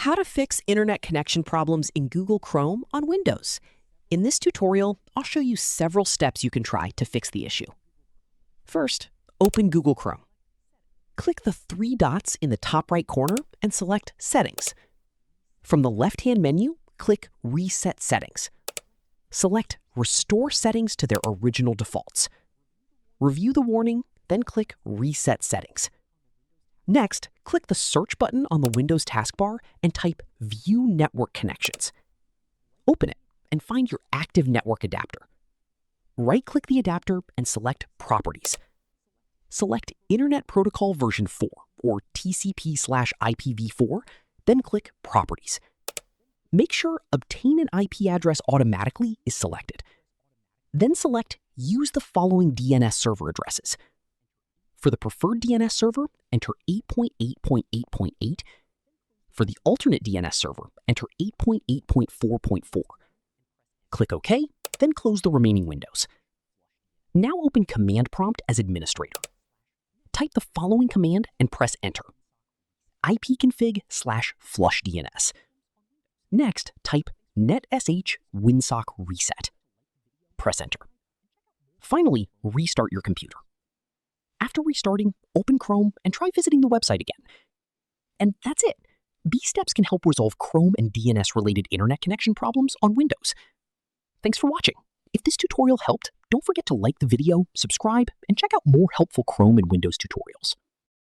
How to fix internet connection problems in Google Chrome on Windows. In this tutorial, I'll show you several steps you can try to fix the issue. First, open Google Chrome. Click the three dots in the top right corner and select Settings. From the left-hand menu, click Reset Settings. Select Restore Settings to their original defaults. Review the warning, then click Reset Settings. Next, click the Search button on the Windows taskbar and type View Network Connections. Open it and find your active network adapter. Right-click the adapter and select Properties. Select Internet Protocol version 4 or TCP/IPv4, then click Properties. Make sure Obtain an IP address automatically is selected. Then select Use the following DNS server addresses. For the preferred DNS server, enter 8.8.8.8. For the alternate DNS server, enter 8.8.4.4. Click OK, then close the remaining windows. Now open Command Prompt as administrator. Type the following command and press Enter. ipconfig/flushdns. Next, type netsh winsock reset. Press Enter. Finally, restart your computer. After restarting, open Chrome and try visiting the website again. And that's it. These steps can help resolve Chrome and DNS-related internet connection problems on Windows. Thanks for watching. If this tutorial helped, don't forget to like the video, subscribe, and check out more helpful Chrome and Windows tutorials.